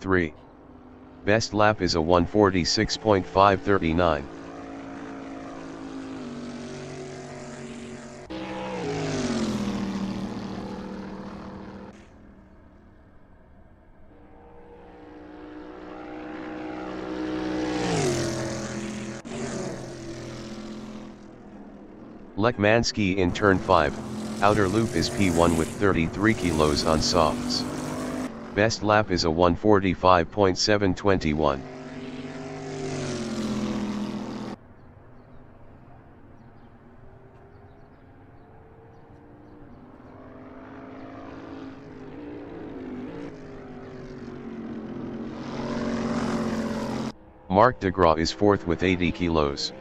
P3. Best lap is a 1:46.539. Lekmanski in turn 5, outer loop is P1 with 33 kilos on softs. Best lap is a 1:45.721. Marc de Gras is 4th with 80 kilos.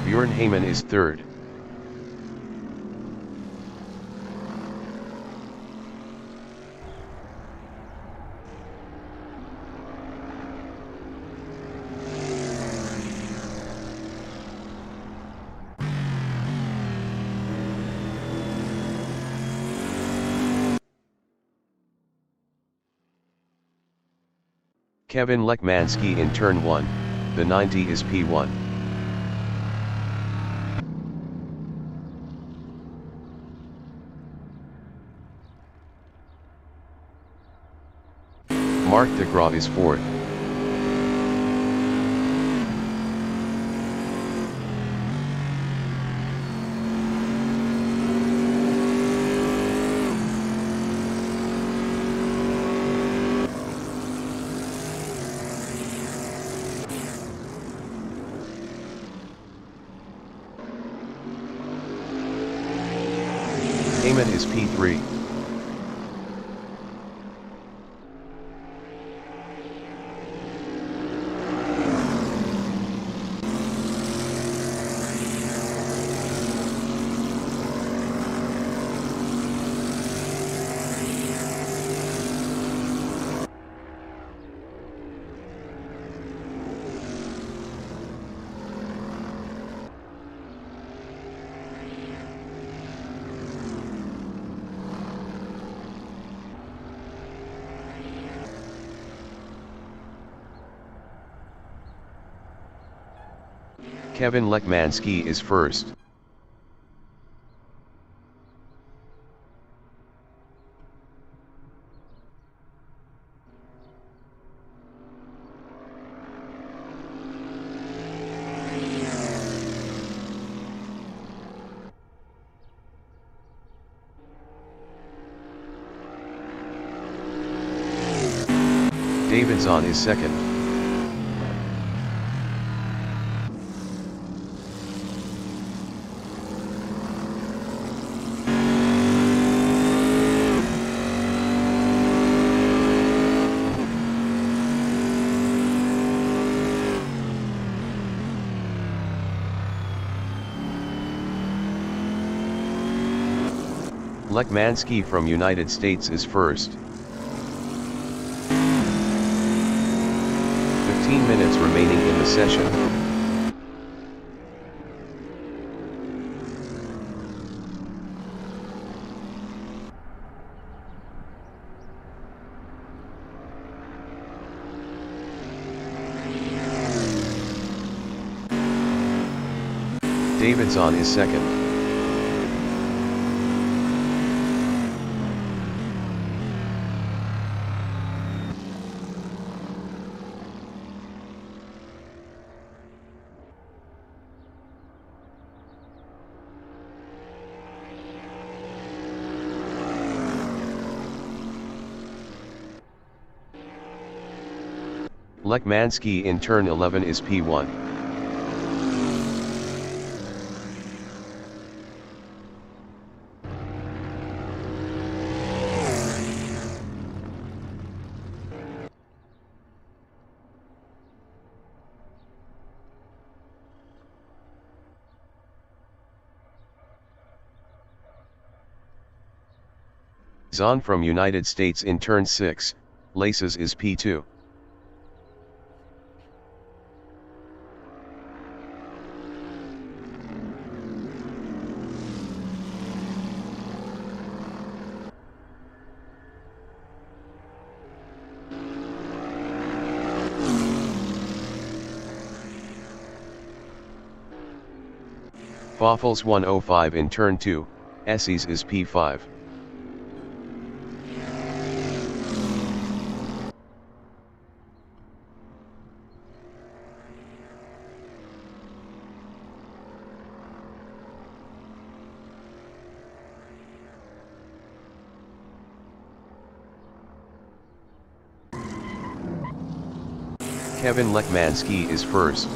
Bjorn Heyman is 3rd. Kevin Lekmanski in turn 1, the 90 is P1. Marc de Gras is 4th. Heyman is P3. Kevin Lekmanski is 1st. Davidson is 2nd. Lekmanski from United States is 1st. 15 minutes remaining in the session. Davidson is 2nd. Lekmanski in turn 11 is P1. Zahn from United States in turn 6, laces is P2. Foffles 105 in turn 2, Essies is P5. Kevin Lekmansky is first.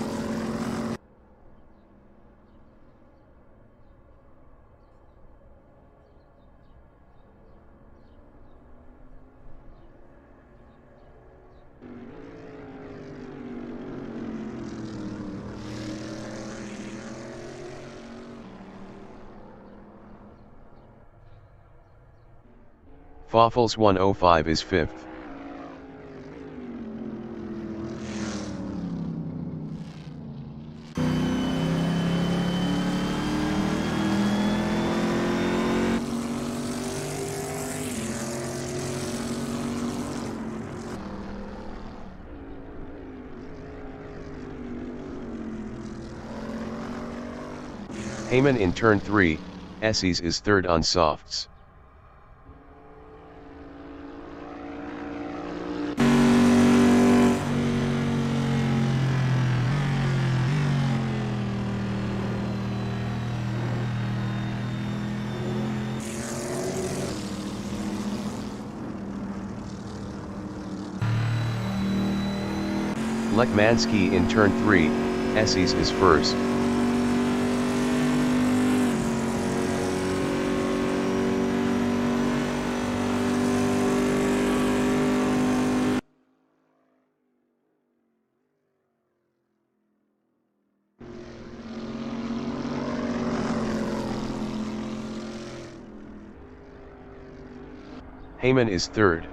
Foffles 105 is fifth. Heyman in turn 3, Essies is third on softs. Lekmansky in turn 3, Essies is first. Heyman is third.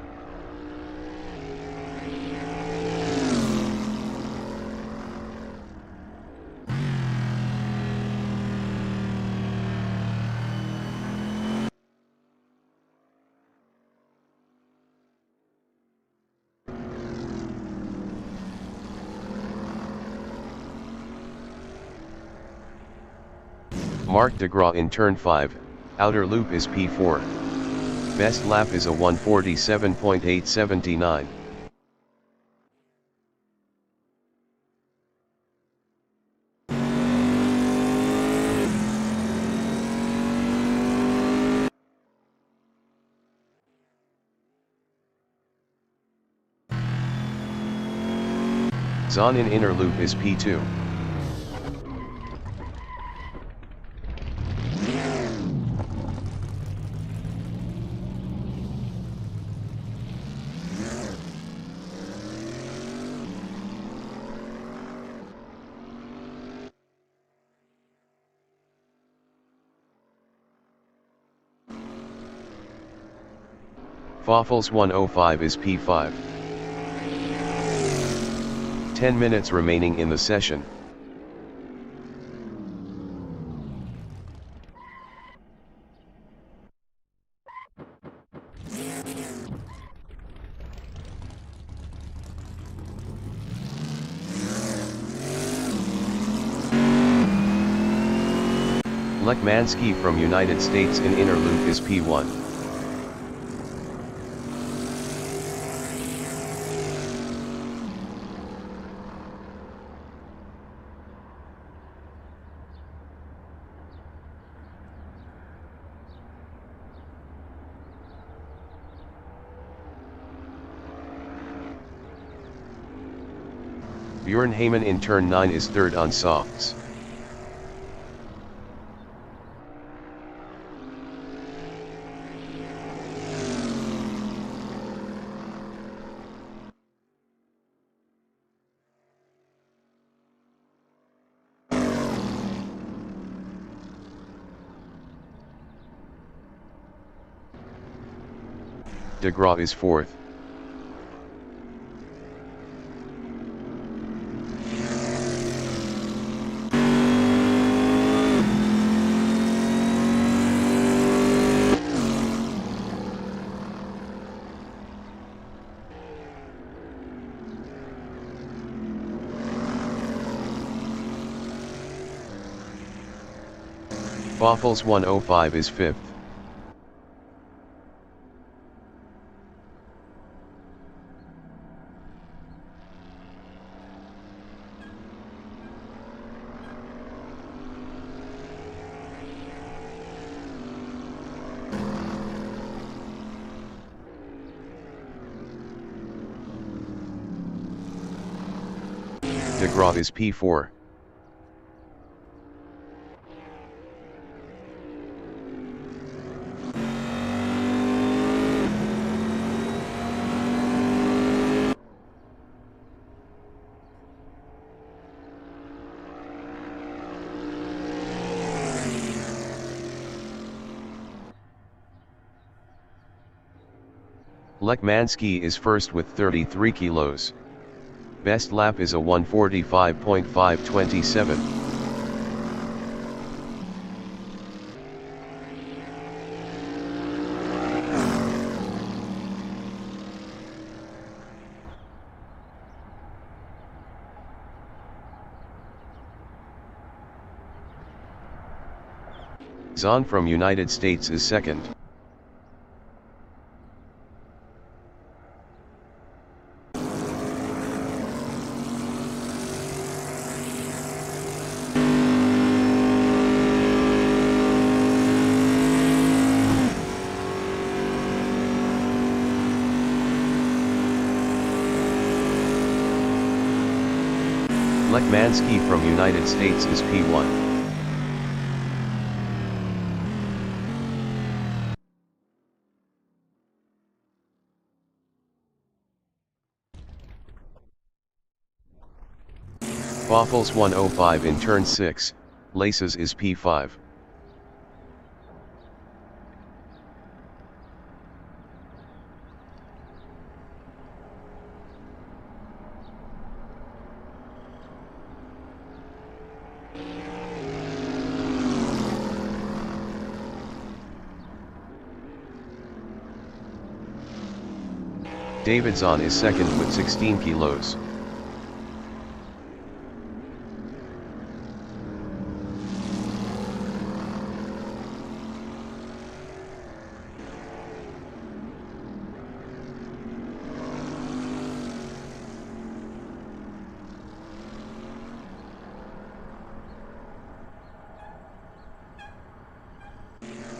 Mark DeGraw in turn 5, outer loop is P4. Best lap is a 147.879. Zahn in inner loop is P2. Foffles 105 is P5. 10 minutes remaining in the session. Lekmansky from United States in inner loop is P1. Bjorn Heyman in turn 9 is third on softs. De Graaf is 4th. Boffles 105 is 5th. De Graaf is P4. Lekmanski is first with 33 kilos. Best lap is a 1:45.527. Zahn from United States is second. Lekmanski from United States is P1. Boffles 105 in turn 6, Laces is P5. Davidson is second with 16 kilos.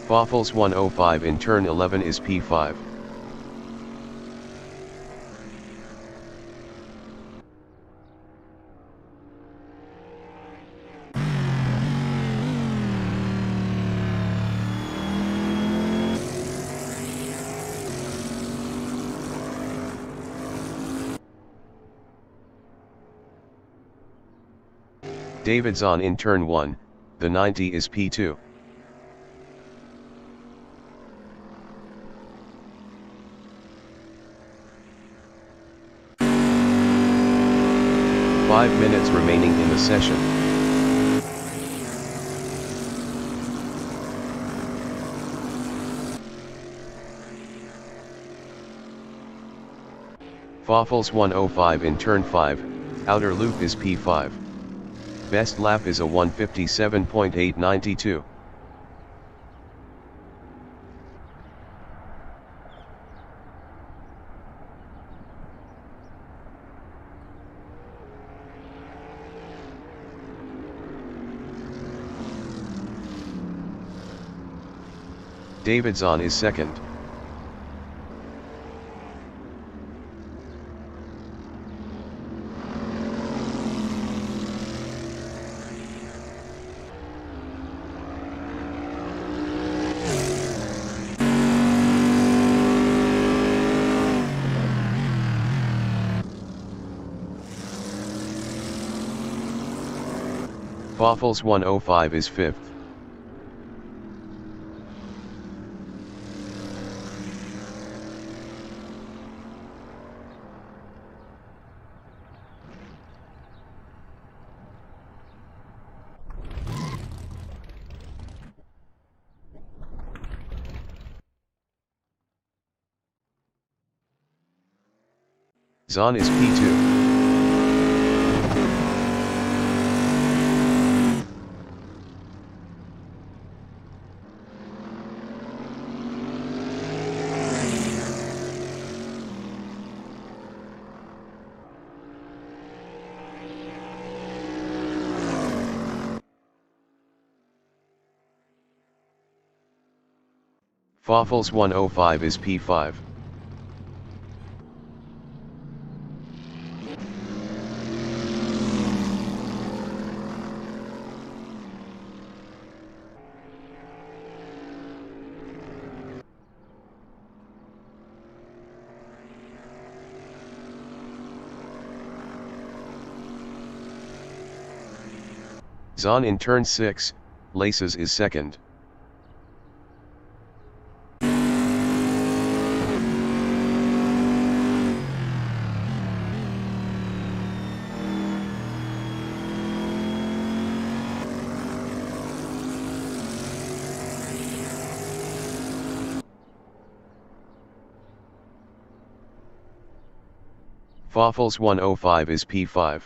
Boffles 105 in turn 11 is P5. Davidson in turn 1, the 90 is P2. Five minutes remaining in the session. Boffles 105 in turn 5, outer loop is P5. Best lap is a 1:57.892. Davidson is second. Boffles 105 is fifth. Zahn is P2. Foffles 105 is P5. Zahn in turn 6, Laces is second. Foffles 105 is P5.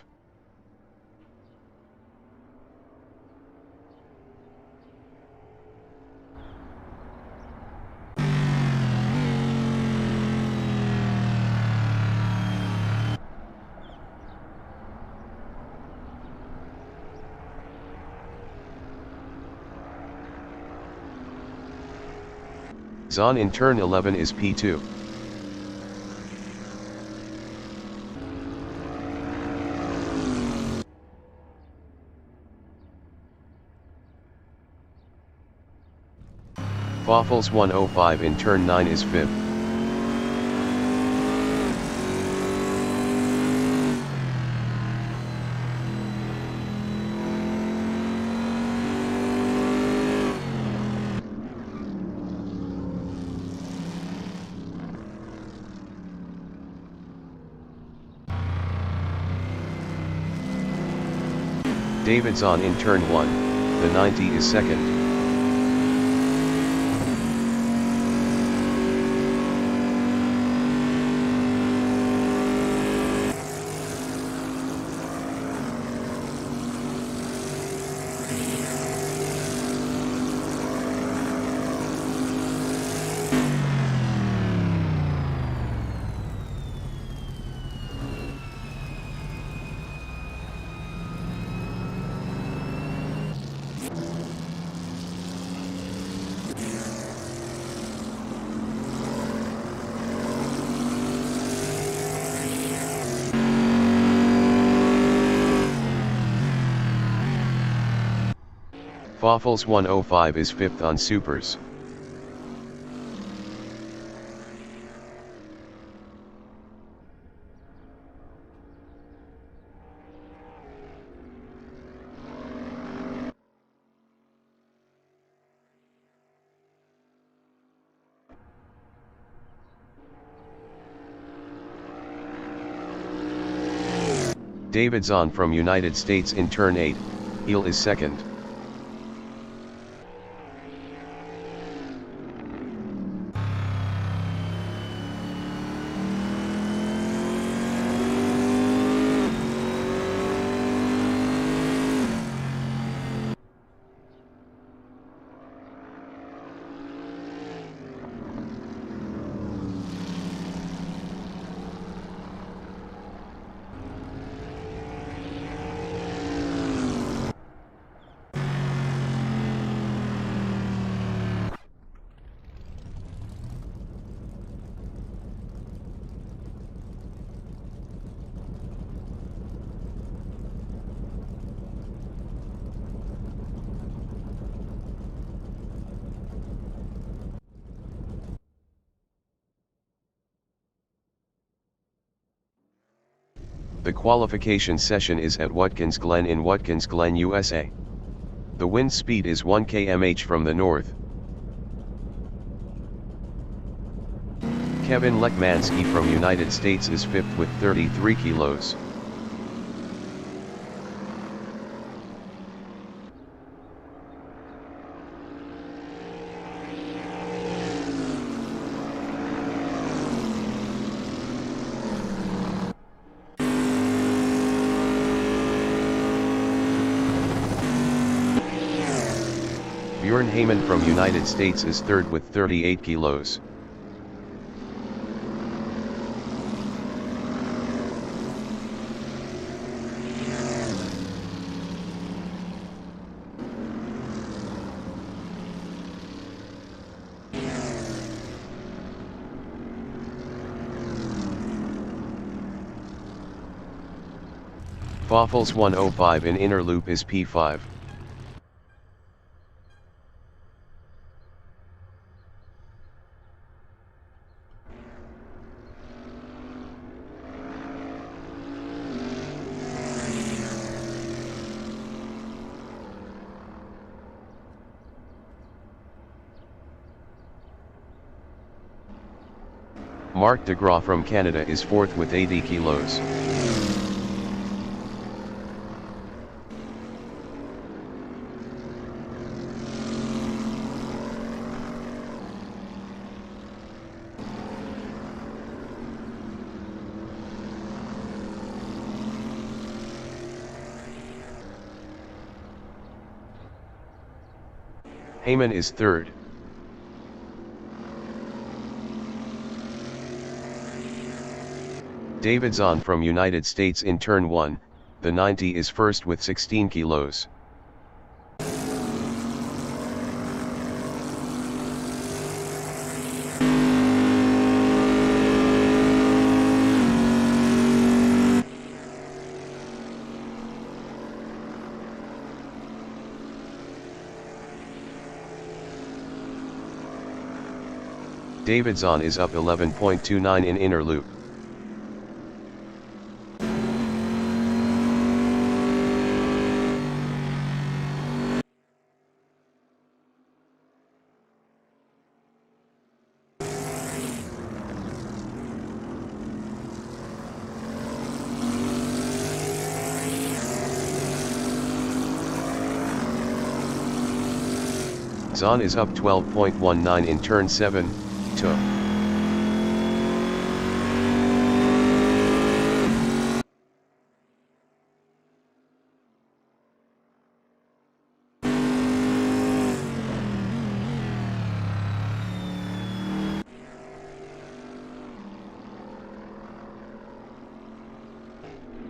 Zahn in turn 11 is P2. Foffles 105 in turn 9 is 5th. David Zahn in turn 1, the 90 is second. Foffles 105 is 5th on supers. David Zahn from United States in turn 8, heel is second. The qualification session is at Watkins Glen in Watkins Glen, USA. The wind speed is 1 km/h from the north. Kevin Lekmansky from United States is 5th with 33 kilos. Bjorn Heyman from United States is third with 38 kilos. Foffles 105 in inner loop is P5. Mark DeGraw from Canada is fourth with 80 kilos. Heyman is third. David Zahn from United States in turn 1, the 90 is first with 16 kilos. David Zahn is up 11.29 in inner loop. Zahn is up 12.19 in turn 7, to.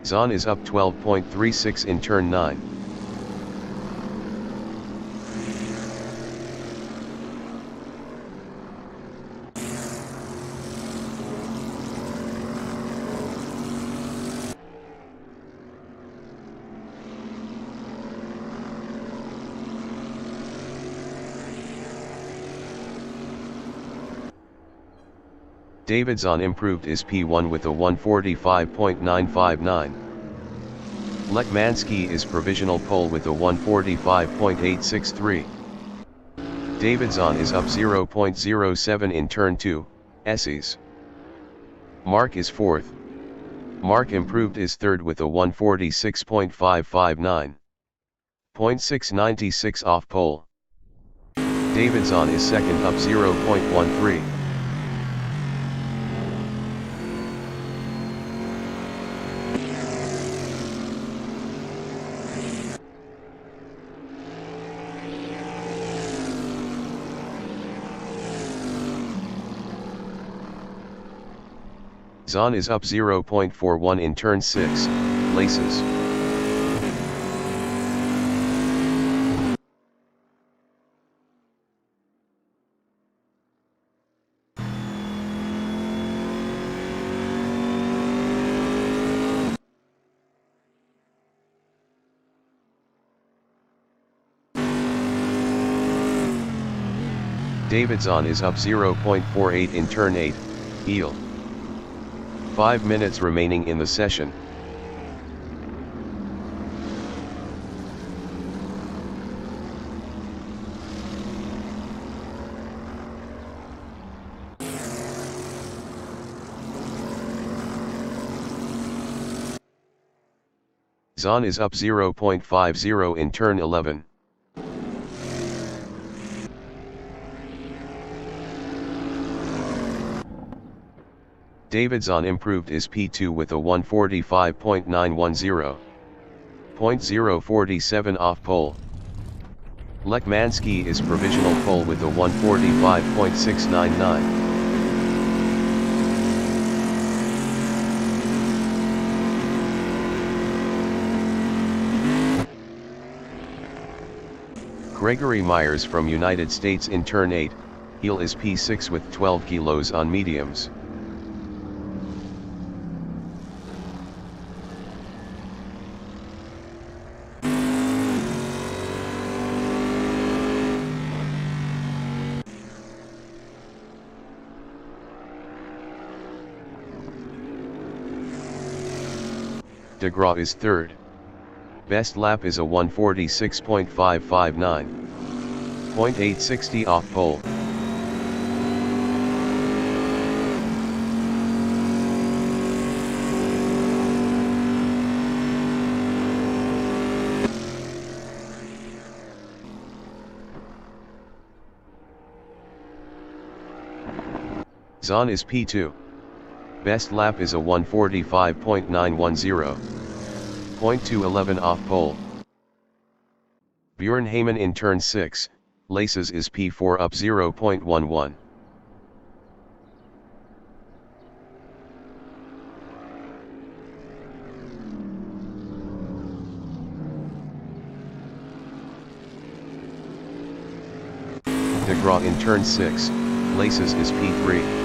Zahn is up 12.36 in turn 9. David Zahn improved his P1 with a 145.959. Lekmansky is provisional pole with a 145.863. David Zahn is up 0.07 in turn 2, S's. Mark is fourth. Mark improved his third with a 146.559. 0.696 off pole. David Zahn is second up 0.13. Zahn is up 0.41 in turn 6, laces. David Zahn is up 0.48 in turn 8, heel. 5 minutes remaining in the session. Zahn is up 0.50 in turn 11. David Zahn improved his P2 with a 145.910. 0.047 off pole. Lekmansky is provisional pole with a 145.699. Gregory Myers from United States in turn 8, heel is P6 with 12 kilos on mediums. DeGraw is third. Best lap is a 146.559. 0.860 off pole. Zahn is P2. Best lap is a 145.910. 0.211 off pole. Bjorn Heyman in turn 6, laces is P4 up 0.11. DeGraw in turn 6, laces is P3.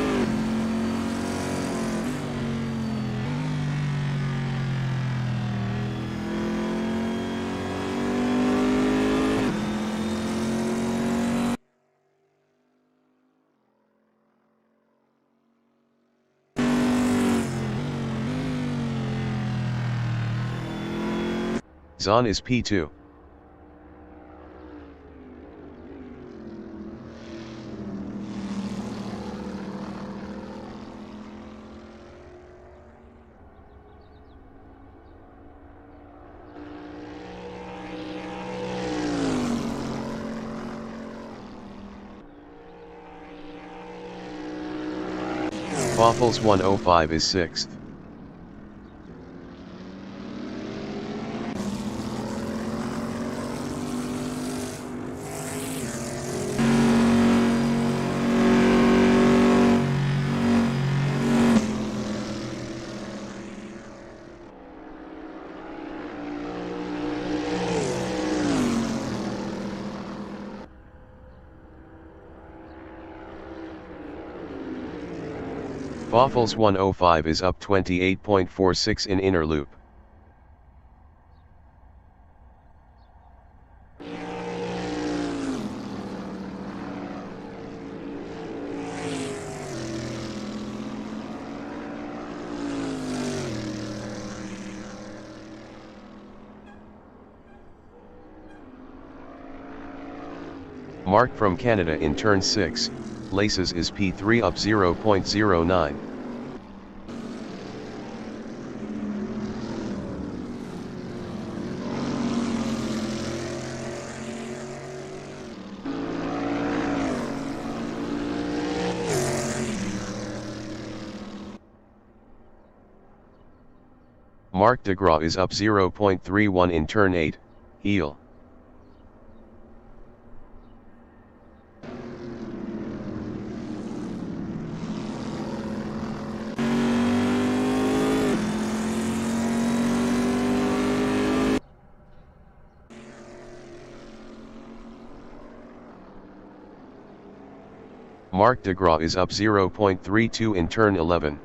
Zahn is P2. Waffles 105 is 6th. Waffles 105 is up 28.46 in inner loop. Mark from Canada in turn 6, laces is P3 up 0.09. Mark DeGraw is up 0.31 in turn 8, heel. Mark DeGraw is up 0.32 in turn 11.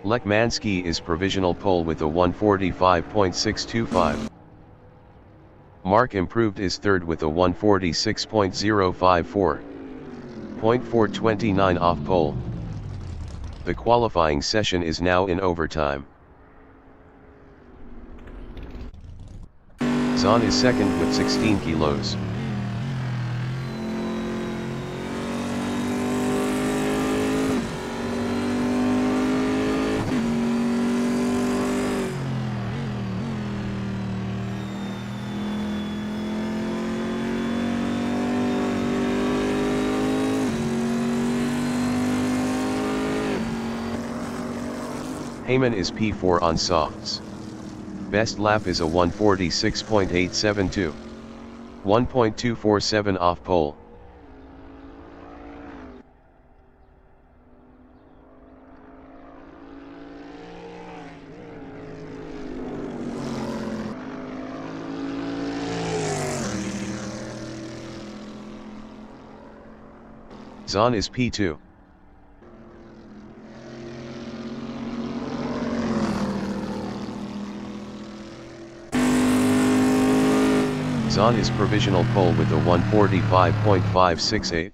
Lekmansky is provisional pole with a 145.625. Mark improved is third with a 146.054. 0.429 off pole. The qualifying session is now in overtime. Zahn is second with 16 kilos. Heyman is P4 on softs. Best lap is a 146.872. 1.247 off pole. Zahn is P2. Zahn is provisional pole with a 145.568.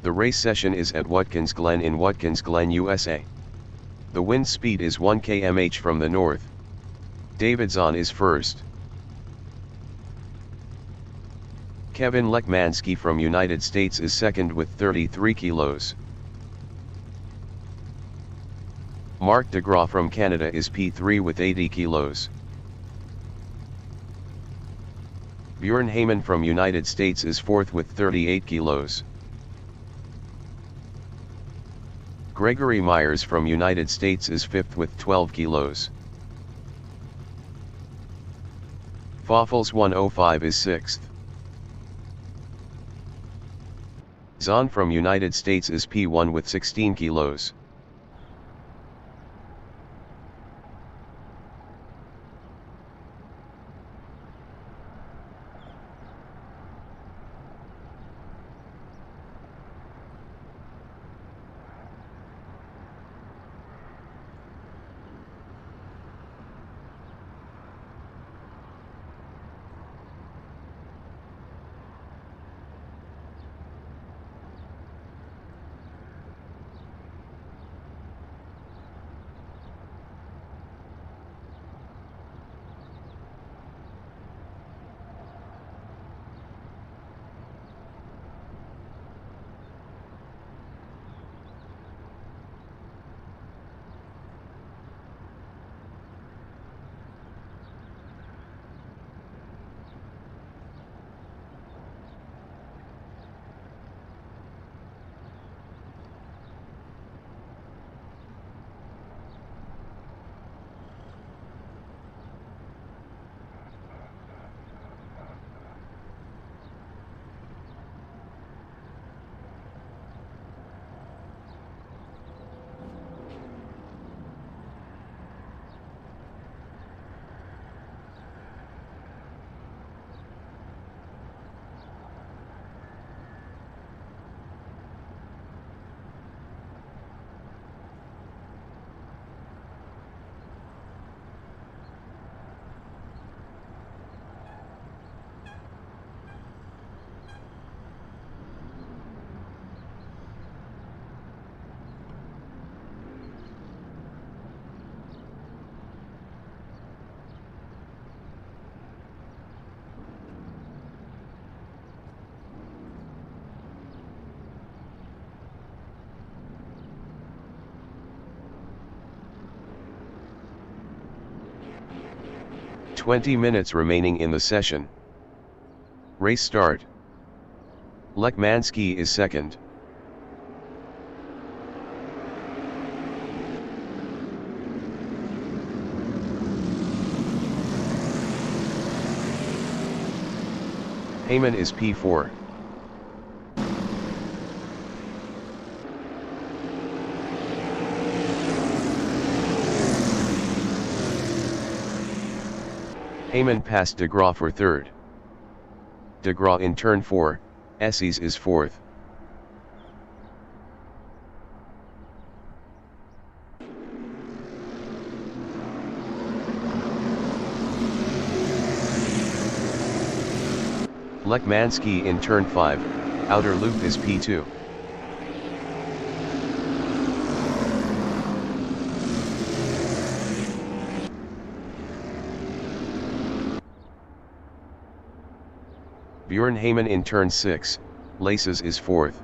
The race session is at Watkins Glen in Watkins Glen, USA. The wind speed is 1 km/h from the north. David Zahn is first. Kevin Lekmansky from United States is second with 33 kilos. Mark DeGraw from Canada is P3 with 80 kilos. Björn Heyman from United States is fourth with 38 kilos. Gregory Myers from United States is fifth with 12 kilos. Foffels 105 is sixth. Zahn from United States is P1 with 16 kilos. "20 minutes remaining in the session. Race start. Lekmansky is second. Heyman is P4. Heyman passed DeGraw for third. DeGraw in turn 4, Esses is fourth. Lekmansky in turn 5, outer loop is P2. Björn Heyman in turn 6, Laces is fourth.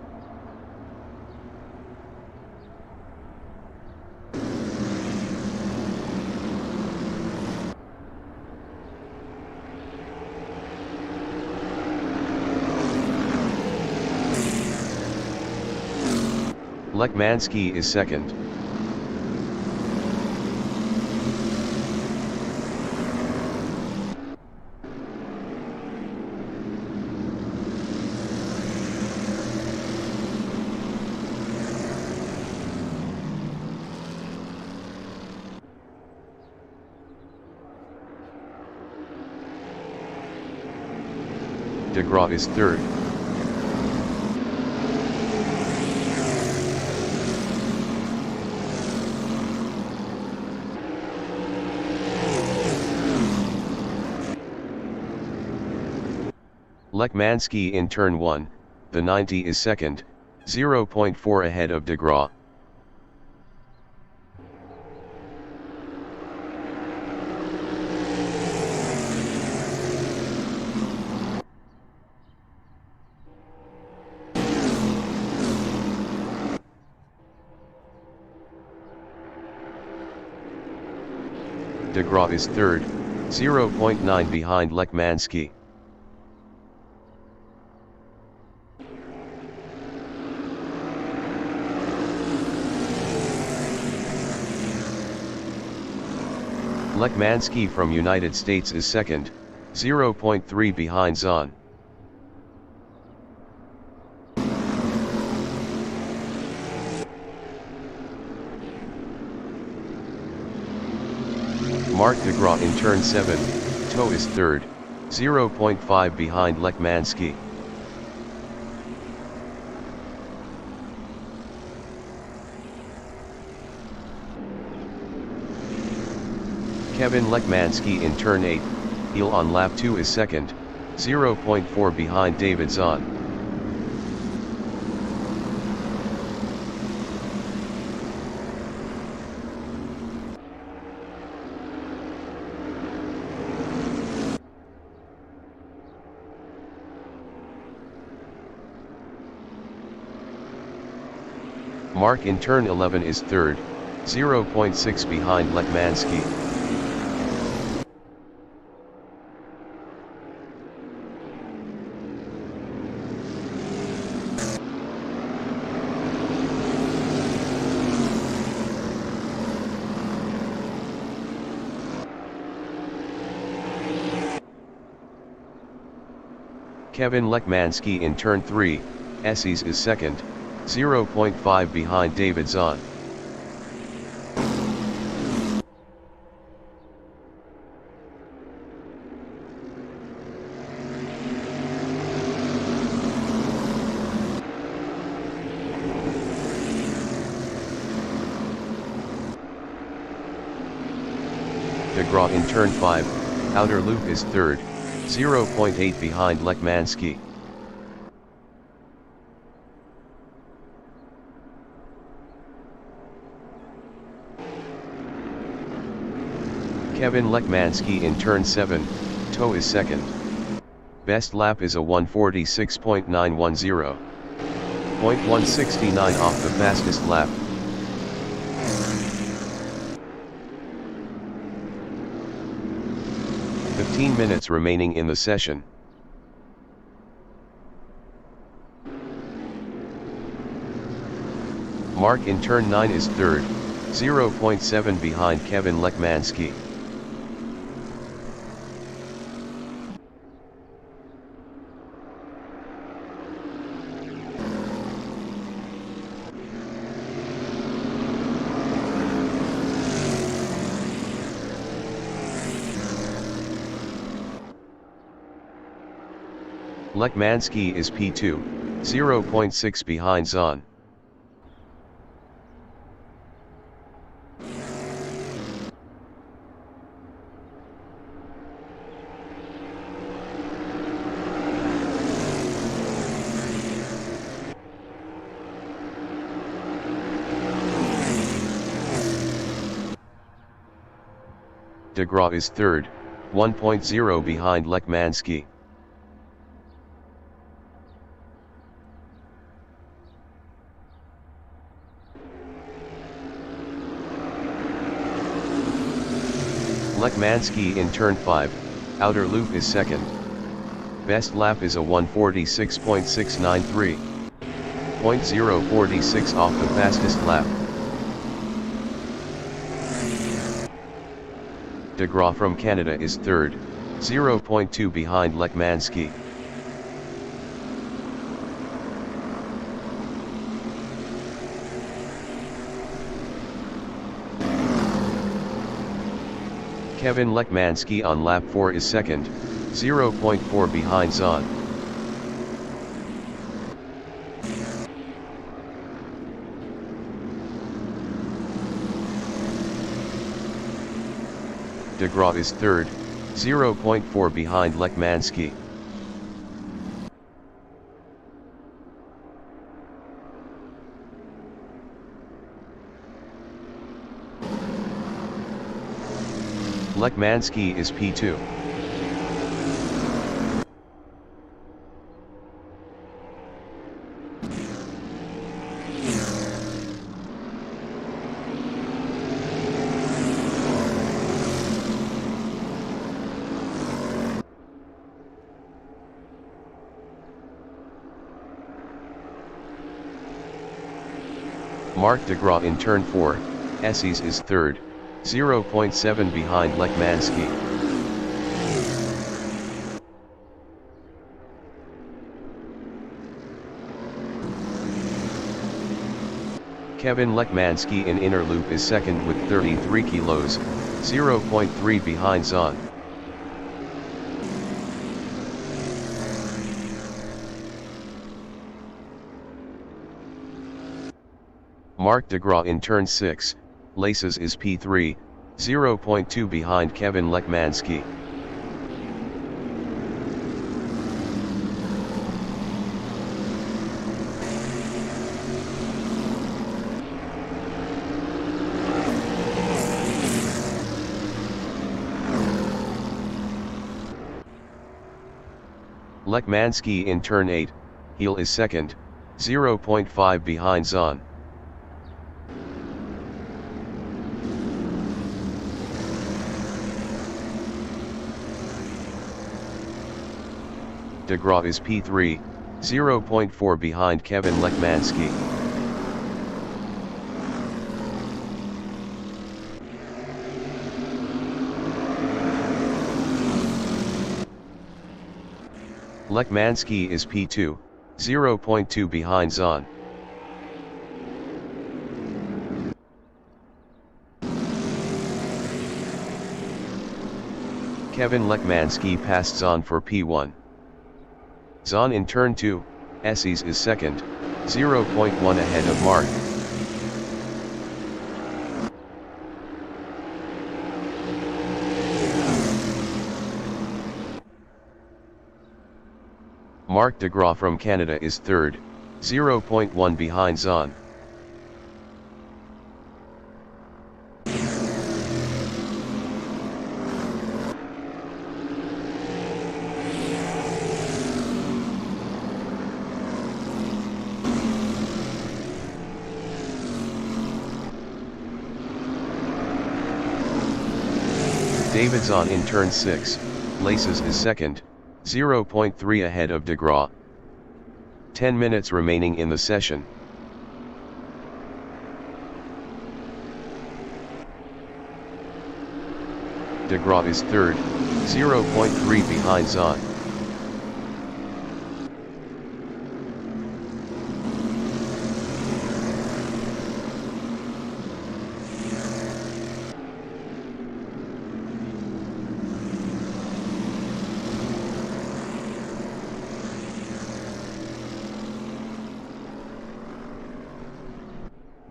Lekmansky is second. De Graaf is third. Lekmansky in turn 1, the 90 is second, 0.4 ahead of De Graaf. De Graaf is third, 0.9 behind Lekmansky. Lekmansky from United States is second, 0.3 behind Zahn. Mark de Graaf in turn 7, Toe is third, 0.5 behind Lekmansky. Kevin Lekmansky in turn 8, heel on lap 2 is second, 0.4 behind David Zahn. Mark in turn 11 is third, 0.6 behind Lekmansky. Kevin Lekmansky in turn 3, Esses is second, 0.5 behind David Zahn. De Graaf in turn 5, outer loop is third, 0.8 behind Lekmansky. Kevin Lekmansky in turn 7, Toe is second. Best lap is a 146.910. 0.169 off the fastest lap. "15 minutes remaining in the session. Mark in turn 9 is third, 0.7 behind Kevin Lekmansky. Lekmansky is P2, 0.6 behind Zahn. De Graaf is third, 1.0 behind Lekmansky. Lekmansky in turn 5, outer loop is second. Best lap is a 146.693. .046 off the fastest lap. DeGraw from Canada is third, 0.2 behind Lekmanski. Kevin Lekmanski on lap 4 is second, 0.4 behind Zahn. DeGraw is third, 0.4 behind Lekmanski. Lekmanski is P2. Mark DeGraw in turn 4, Esses is third, 0.7 behind Lekmanski. Kevin Lekmanski in inner loop is second with 33 kilos, 0.3 behind Zahn. Mark DeGraw in turn 6, Laces is P3, 0.2 behind Kevin Lekmanski. Lekmanski in turn 8, Heel is second, 0.5 behind Zahn. DeGraw is P3, 0.4 behind Kevin Lekmanski. Lekmanski is P2, 0.2 behind Zahn. Kevin Lekmanski passed Zahn for P1. Zahn in turn 2, Esses is second, 0.1 ahead of Mark. Mark DeGraw from Canada is third, 0.1 behind Zahn. David Zahn in turn 6, Laces is second, 0.3 ahead of DeGraw. 10 minutes remaining in the session. DeGraw is third, 0.3 behind Zahn.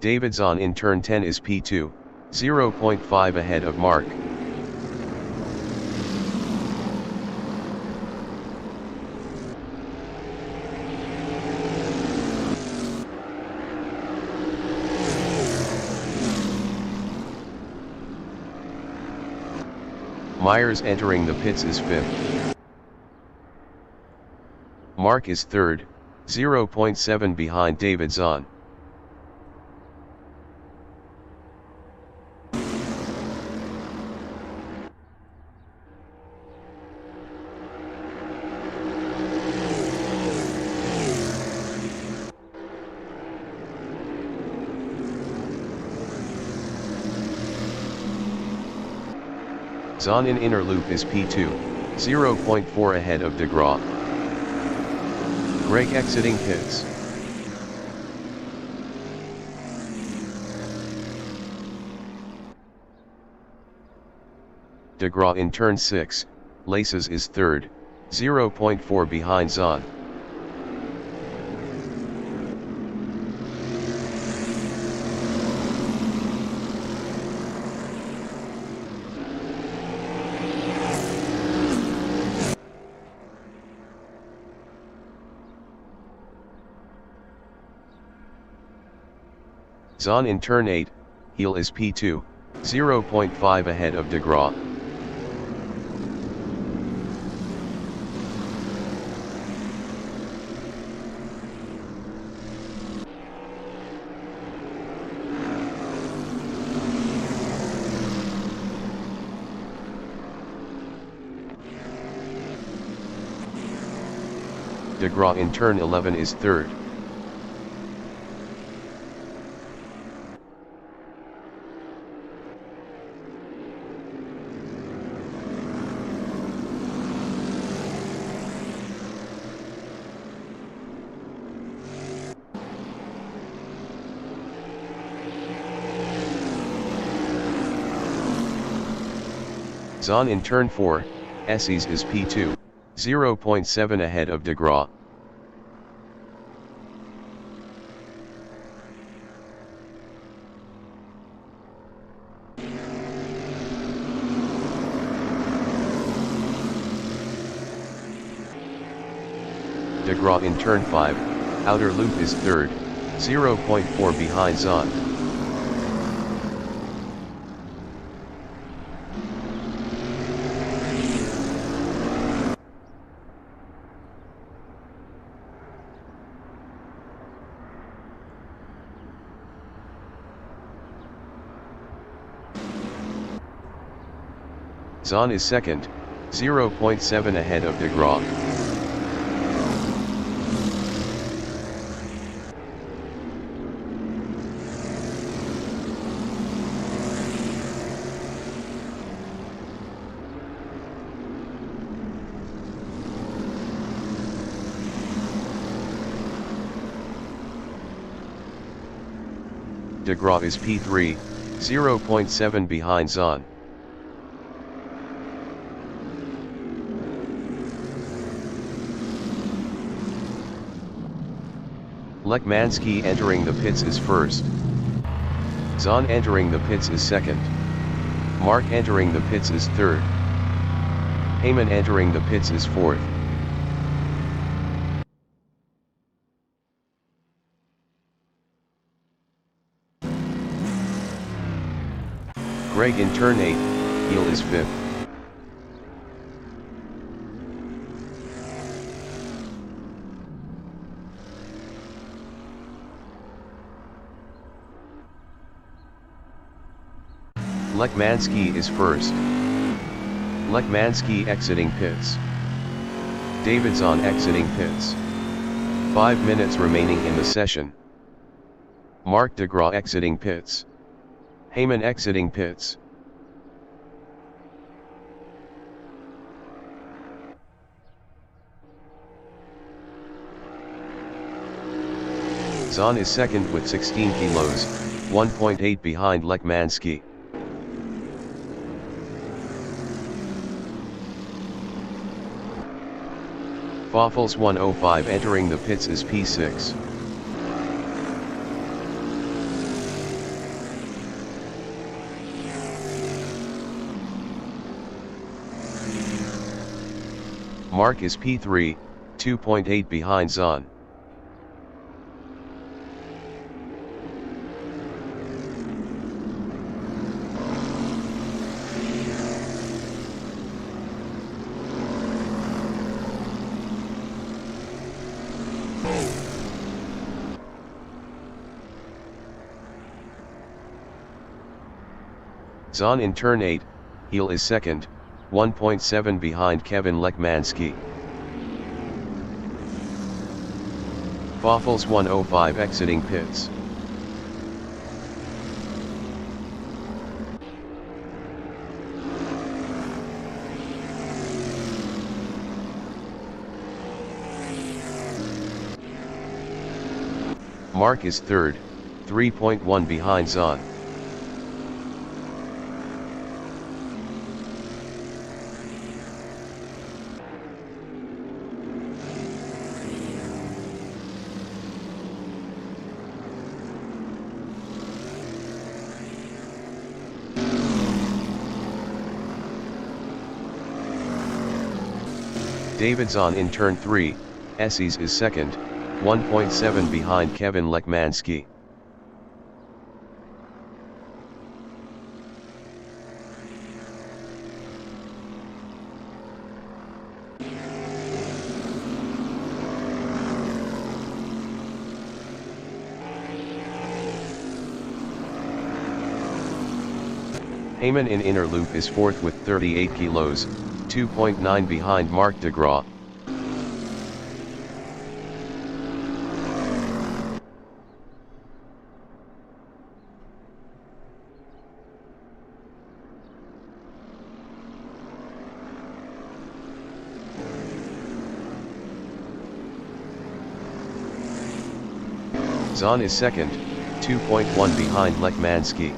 David Zahn in turn 10 is P2, 0.5 ahead of Mark. Myers entering the pits is 5th. Mark is 3rd, 0.7 behind David Zahn. Zahn in inner loop is P2, 0.4 ahead of de Graaf. Greg exiting pits. De Graaf in turn 6, Laces is third, 0.4 behind Zahn. Zahn in turn 8, heel is P2, 0.5 ahead of de Graaf. De Graaf in turn 11 is third. Zahn in turn 4, Esses is P2, 0.7 ahead of de Graaf. De Graaf in turn 5, outer loop is third, 0.4 behind Zahn. Zahn is second, 0.7 ahead of de Graaf. De Graaf is P3, 0.7 behind Zahn. Lekmanski entering the pits is first. Zahn entering the pits is second. Mark entering the pits is third. Heyman entering the pits is fourth. Greg in turn 8, heel is fifth. Lekmanski is first. Lekmanski exiting pits. Davidson exiting pits. 5 minutes remaining in the session. Mark de Graaf exiting pits. Heyman exiting pits. Zahn is second with 16 kilos, 1.8 behind Lekmanski. Foffels 105 entering the pits is P6. Mark is P3, 2.8 behind Zahn. Zahn in turn 8, heel is second, 1.7 behind Kevin Lekmanski. Foffels 105 exiting pits. Mark is third, 3.1 behind Zahn. David Zahn in turn 3, Esses is second, 1.7 behind Kevin Lekmanski. Heyman in inner loop is fourth with 38 kilos, 2.9 behind Mark de Graaf. Zahn is second, 2.1 behind Lekmanski.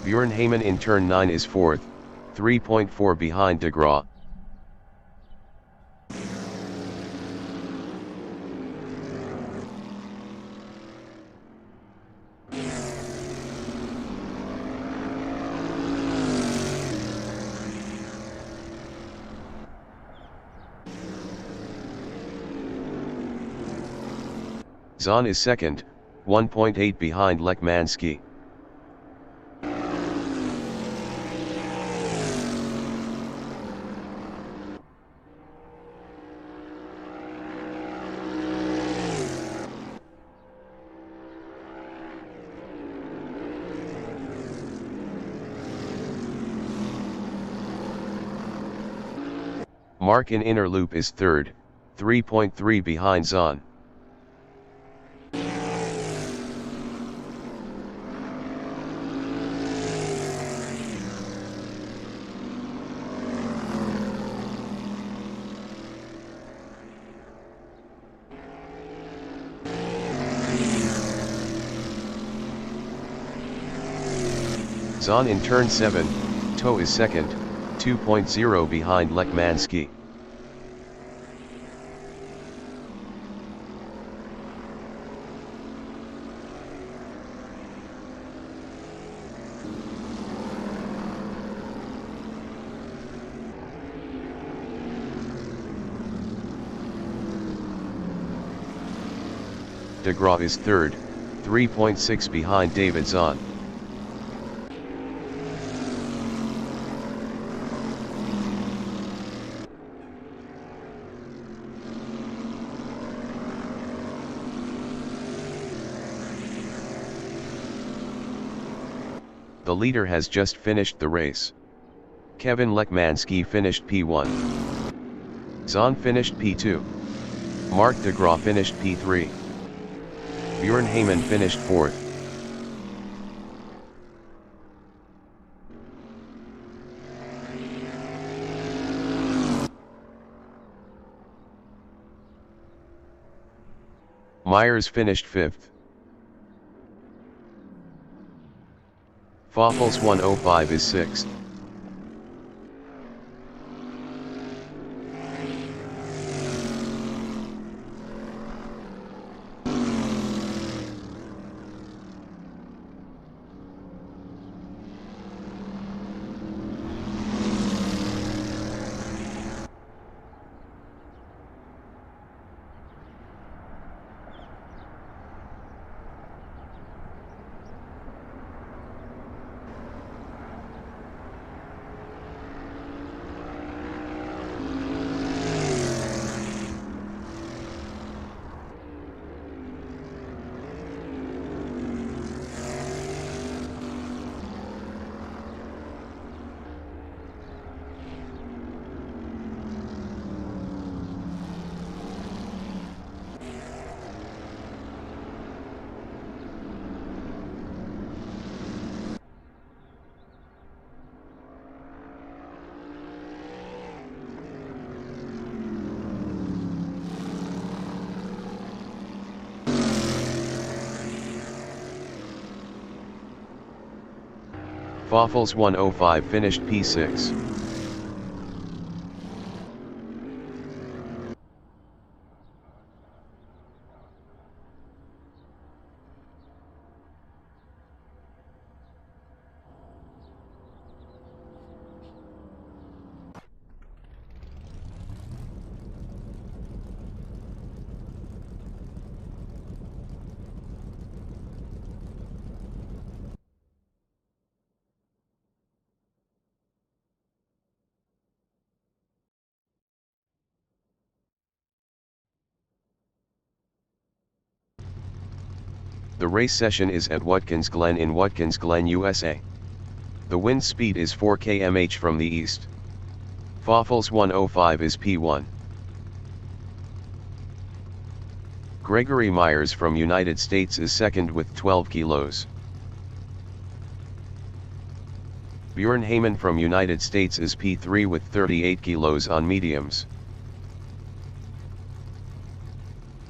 Bjorn Heyman in turn 9 is fourth, 3.4 behind de Graaf. Zahn is second, 1.8 behind Lekmanski. Mark in inner loop is third, 3.3 behind Zahn. Zahn in turn 7, Toe is second, 2.0 behind Lekmanski. De Graaf is third, 3.6 behind David Zahn. The leader has just finished the race. Kevin Lekmanski finished P1. Zahn finished P2. Mark de Graaf finished P3. Bjorn Heyman finished 4th. Myers finished 5th. Foffels 105 is 6th. Foffels 105 finished P6. The race session is at Watkins Glen in Watkins Glen, USA. The wind speed is 4 km/h from the east. Foffels 105 is P1. Gregory Myers from United States is second with 12 kilos. Bjorn Heyman from United States is P3 with 38 kilos on mediums.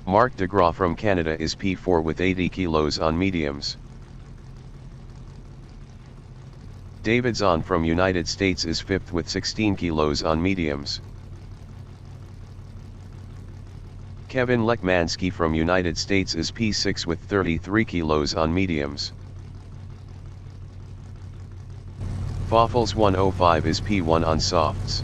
Mark DeGraw from Canada is P4 with 80 kilos on mediums. David Zahn from United States is 5th with 16 kilos on mediums. Kevin Lekmansky from United States is P6 with 33 kilos on mediums. Foffels 105 is P1 on softs.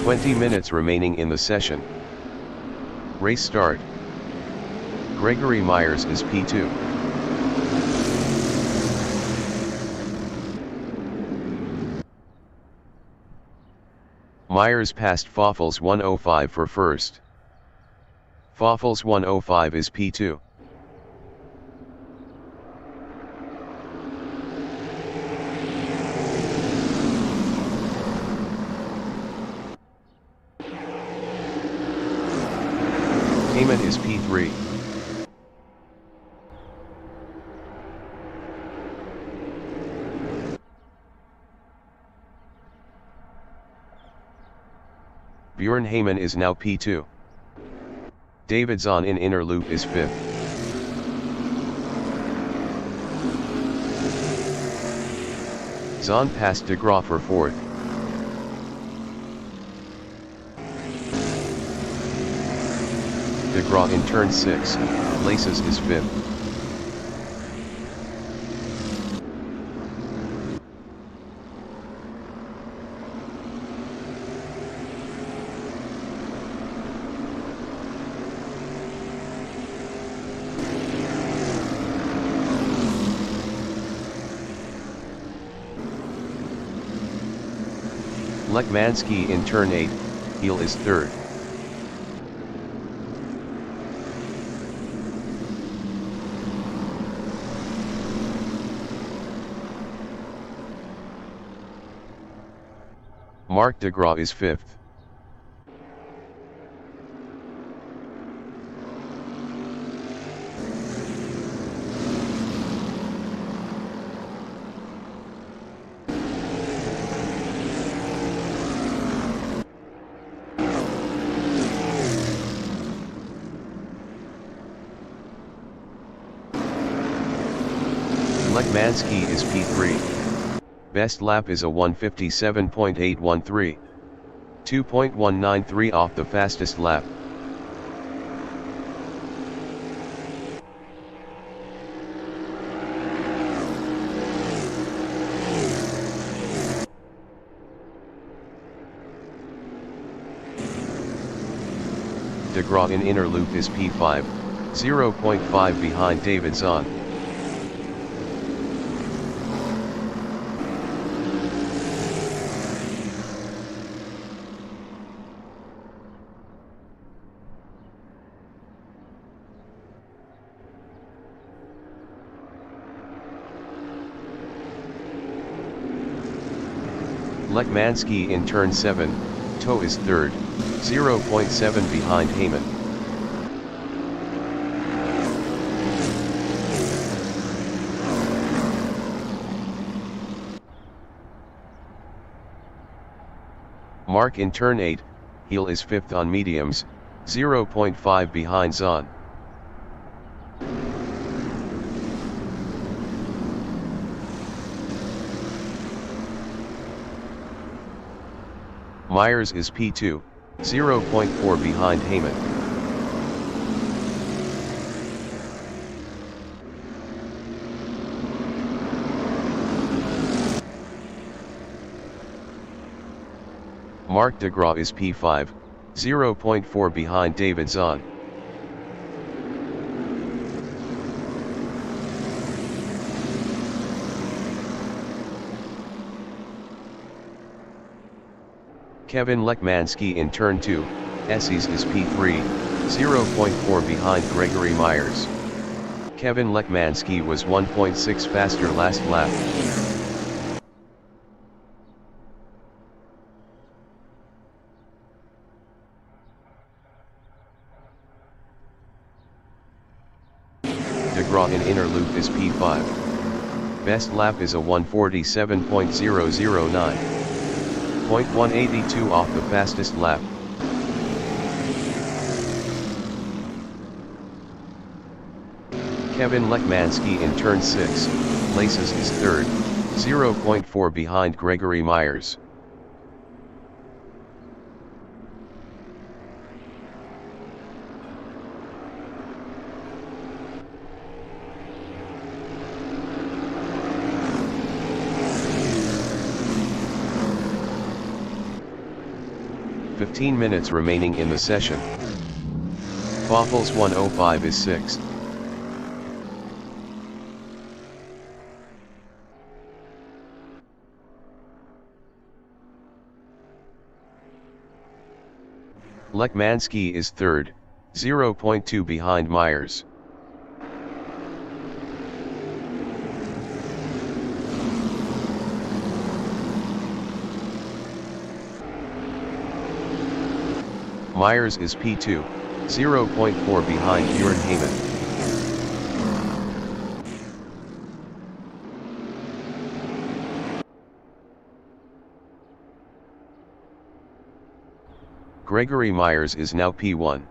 "20 minutes remaining in the session. Race start. Gregory Myers is P2. Myers passed Foffels 105 for first. Foffels 105 is P2. Heyman is P3. Bjorn Heyman is now P2. David Zahn in inner loop is 5th. Zahn passed DeGraw for 4th. DeGraw in turn 6, Laces is 5th. Lekmansky in turn 8, heel is third. Marc de Gras is fifth. Lekmansky is P3. Best lap is a 1:57.813. 2.193 off the fastest lap. De Gras in inner loop is P5, 0.5 behind David Zahn. Lekmansky in turn 7, Toe is third, 0.7 behind Heyman. Marc in turn 8, heel is fifth on mediums, 0.5 behind Zahn. Myers is P2, 0.4 behind Heyman. Marc de Gras is P5, 0.4 behind David Zahn. Kevin Lekmansky in turn 2, Esses is P3, 0.4 behind Gregory Myers. Kevin Lekmansky was 1.6 faster last lap. De Gras in inner loop is P5. Best lap is a 1:47.009. 0.182 off the fastest lap. Kevin Lekmansky in turn 6, Laces is third, 0.4 behind Gregory Myers. "15 minutes remaining in the session. Foffles 105 is sixth. Lekmansky is third, 0.2 behind Myers. Myers is P2, 0.4 behind Bjorn Heyman. Gregory Myers is now P1.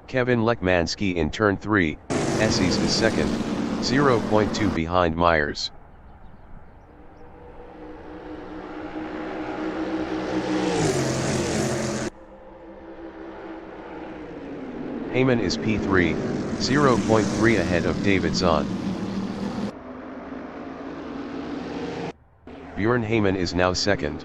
Kevin Lekmansky in turn 3, Esses is second, 0.2 behind Myers. Heyman is P3, 0.3 ahead of David Zahn. Bjorn Heyman is now second.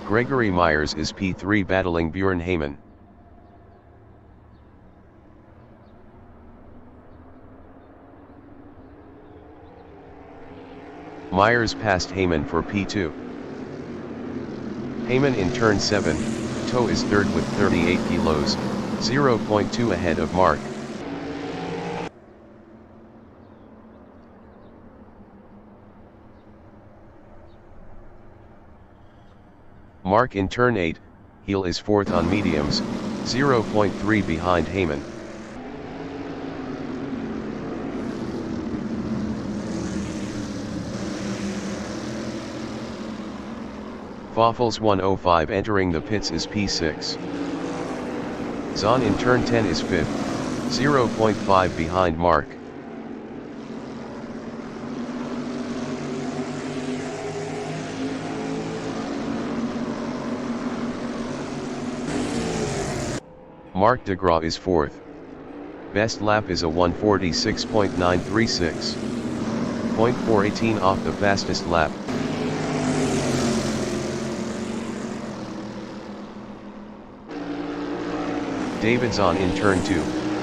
Gregory Myers is P3 battling Bjorn Heyman. Myers passed Heyman for P2. Heyman in turn 7, Toe is third with 38 kilos, 0.2 ahead of Mark. Mark in turn 8, heel is fourth on mediums, 0.3 behind Heyman. Foffles 105 entering the pits is P6. Zahn in turn 10 is 5th, 0.5 behind Mark. Mark de Graaf is 4th. Best lap is a 1:46.936. 0.418 off the fastest lap. David Zahn in turn 2,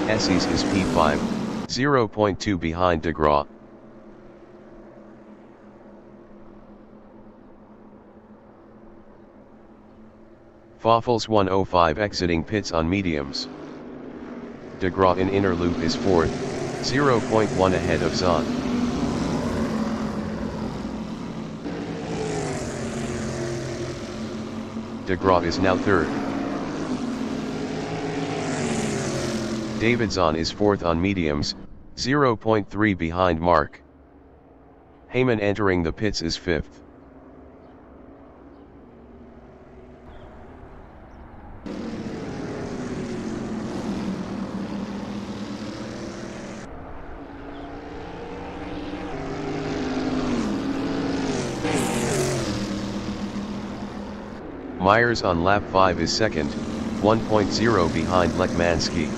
Esses is P5, 0.2 behind de Graaf. Foffles 105 exiting pits on mediums. De Graaf in inner loop is 4th, 0.1 ahead of Zahn. De Graaf is now 3rd. David Zahn is 4th on mediums, 0.3 behind Mark. Heyman entering the pits is 5th. Myers on lap 5 is 2nd, 1.0 behind Lekmanski.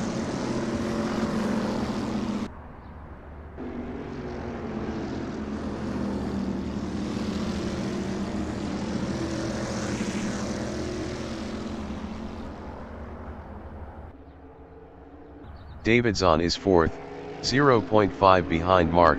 David Zahn is 4th, 0.5 behind Mark.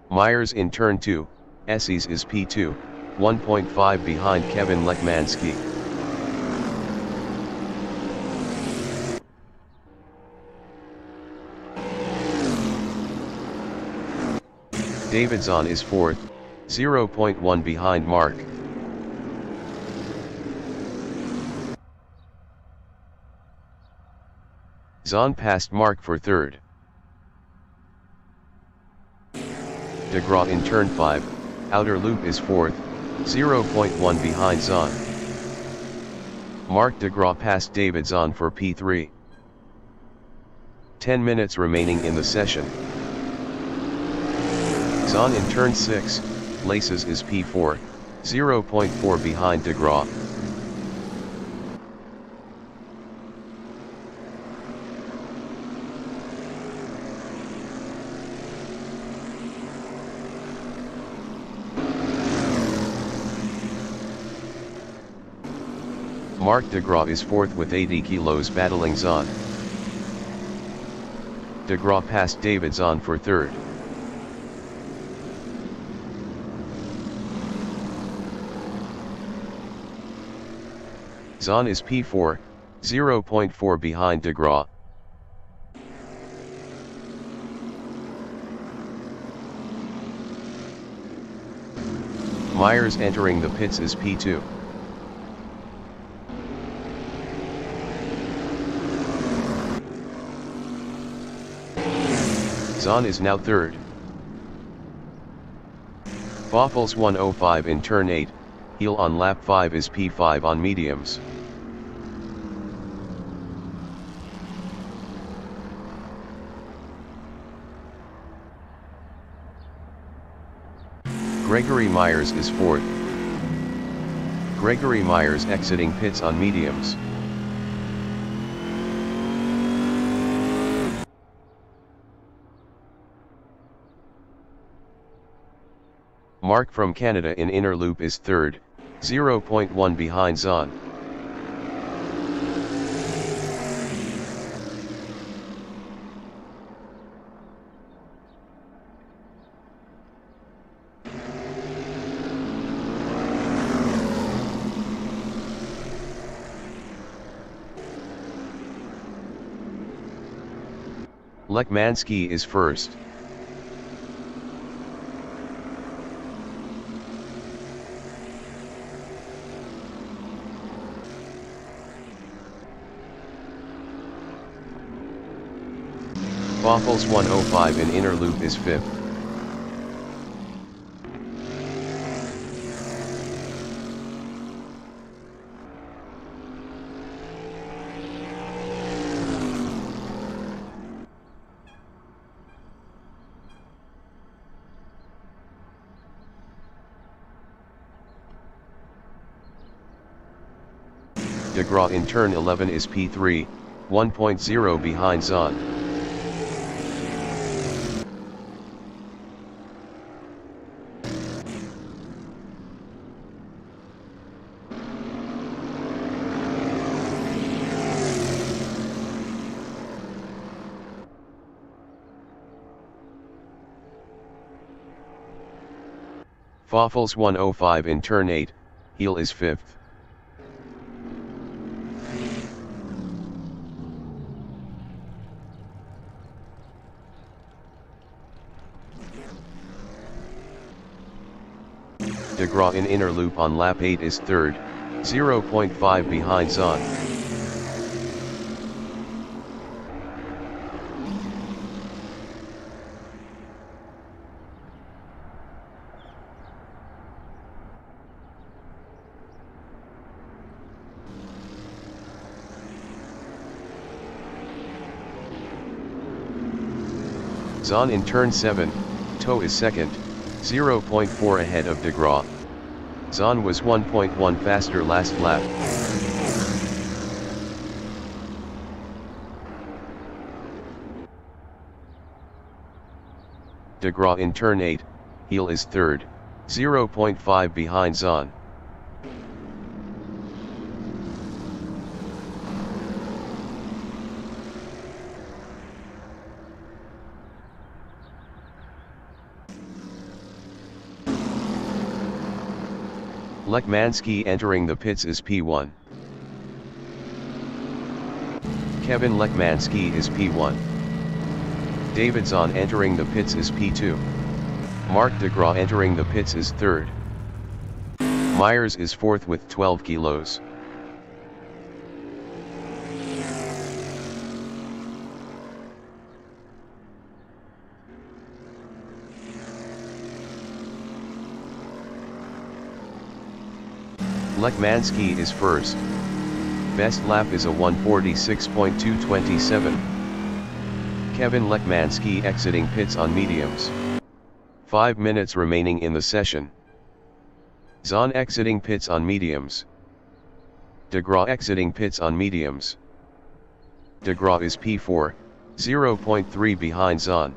Myers in turn 2, Esses is P2, 1.5 behind Kevin Lekmanski. David Zahn is 4th, 0.1 behind Mark. Zahn passed Mark for 3rd. De Graaf in turn 5, outer loop is 4th, 0.1 behind Zahn. Mark de Graaf passed David Zahn for P3. 10 minutes remaining in the session. Zahn in turn 6, Laces is P4, 0.4 behind de Graaf. Mark de Graaf is 4th with 80 kilos battling Zahn. De Graaf passed David Zahn for 3rd. Zahn is P4, 0.4 behind de Graaf. Myers entering the pits is P2. Zahn is now 3rd. Foffles 105 in turn 8, heel on lap 5 is P5 on mediums. Gregory Myers is 4th. Gregory Myers exiting pits on mediums. Mark from Canada in inner loop is third, 0.1 behind Zahn. Lekmanski is first. Waffles 105 in inner loop is fifth. De Graaf in turn 11 is P3, 1.0 behind Zahn. Waffles 105 in turn 8, heel is fifth. De Graaf in inner loop on lap 8 is third, 0.5 behind Zahn. Zahn in turn 7, Toe is second, 0.4 ahead of De Graaf. Zahn was 1.1 faster last lap. De Graaf in turn 8, heel is third, 0.5 behind Zahn. Lekmanski entering the pits is P1. Kevin Lekmanski is P1. David Zahn entering the pits is P2. Mark De Graaf entering the pits is third. Myers is fourth with 12 kilos. Lekmanski is first. Best lap is a 1:46.227. Kevin Lekmanski exiting pits on mediums. 5 minutes remaining in the session. Zahn exiting pits on mediums. De Graaf exiting pits on mediums. De Graaf is P4, 0.3 behind Zahn.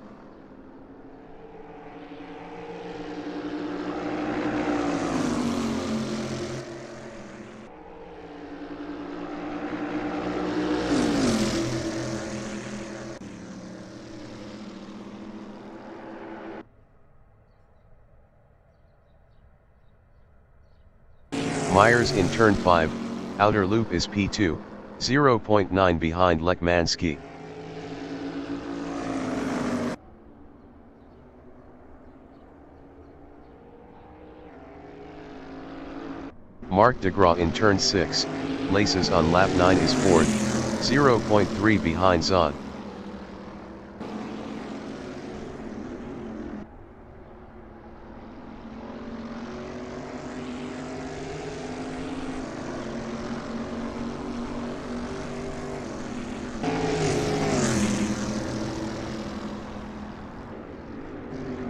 Myers in turn 5, outer loop is P2, 0.9 behind Lekmanski. Mark De Graaf in turn 6, laces on lap 9 is fourth, 0.3 behind Zahn.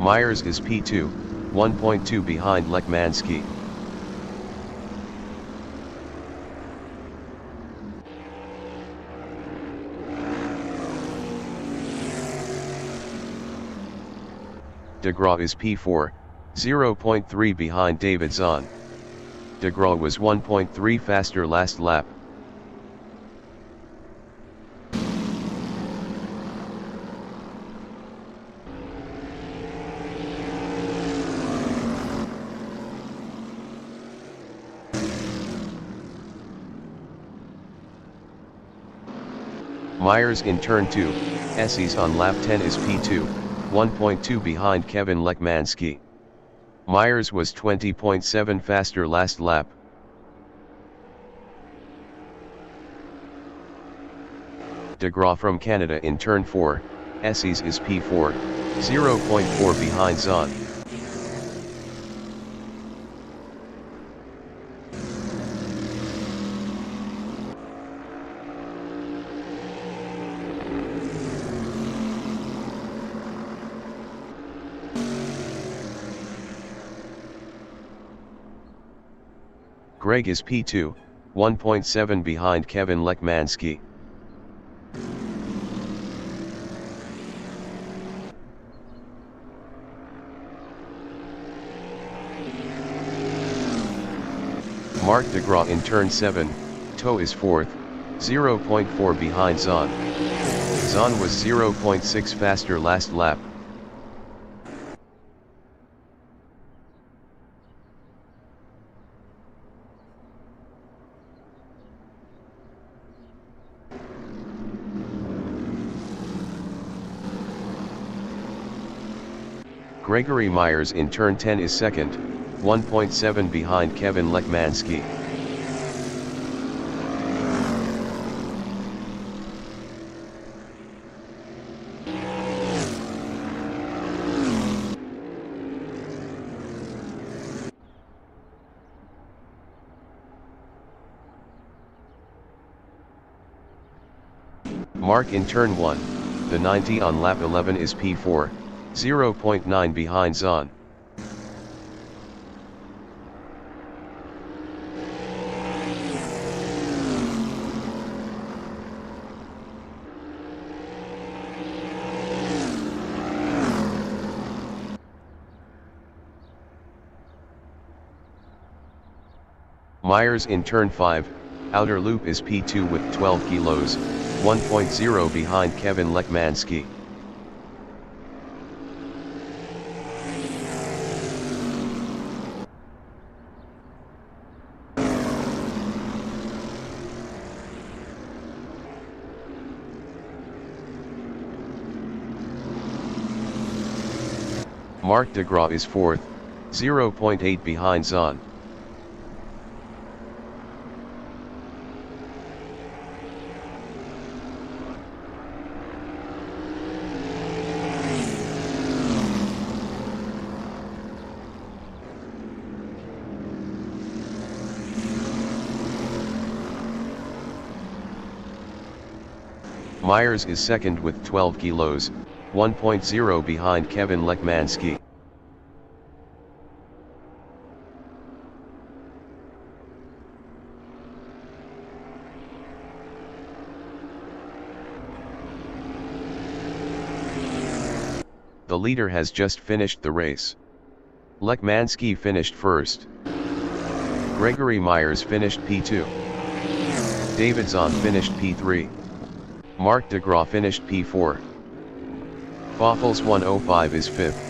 Myers is P2, 1.2 behind Lekmanski. De Graaf is P4, 0.3 behind Davidson. De Grauw was 1.3 faster last lap. Myers in turn 2, Esses on lap 10 is P2, 1.2 behind Kevin Lekmanski. Myers was 20.7 faster last lap. De Grauw from Canada in turn 4, Esses is P4, 0.4 behind Zahn. Greg is P2, 1.7 behind Kevin Lekmanski. Mark de Grauw in turn 7, Toe is 4th, 0.4 behind Zahn. Zahn was 0.6 faster last lap. Gregory Myers in turn 10 is 2nd, 1.7 behind Kevin Lekmanski. Mark in turn 1, the 90 on lap 11 is P4, 0.9 behind Zahn. Myers in turn 5, outer loop is P2 with 12 kilos, 1.0 behind Kevin Lekmanski. Mark de Grauw is 4th, 0.8 behind Zahn. Myers is 2nd with 12 kilos, 1.0 behind Kevin Lekmanski. The leader has just finished the race. Lekmanski finished 1st. Gregory Myers finished P2. Davidson finished P3. Mark de Grauw finished P4. Foffels 105 is 5th.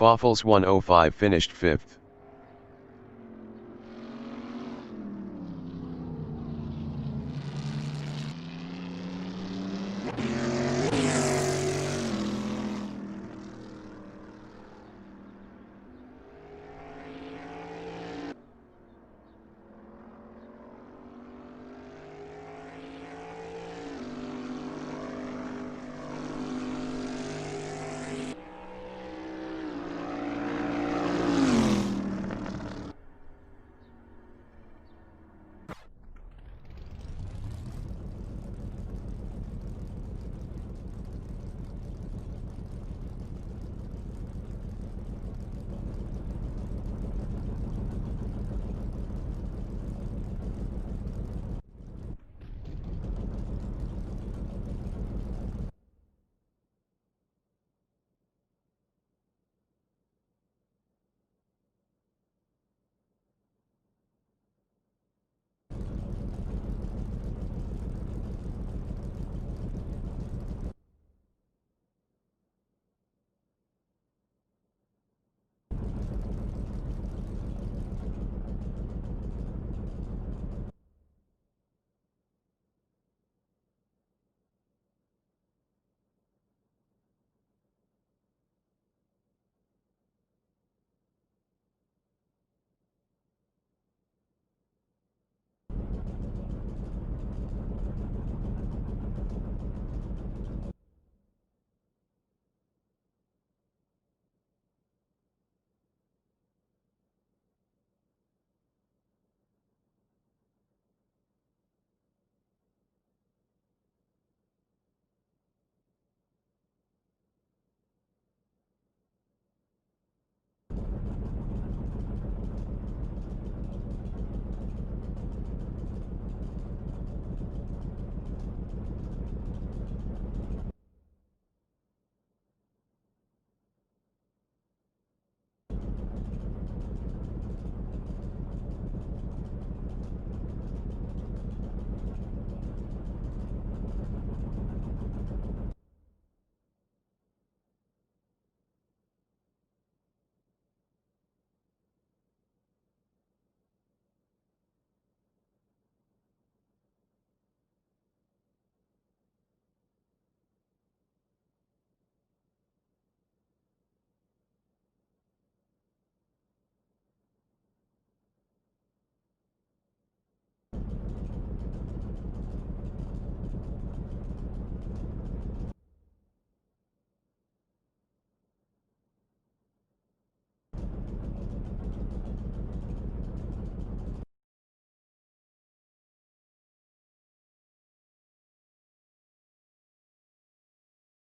Foffels 105 finished 5th.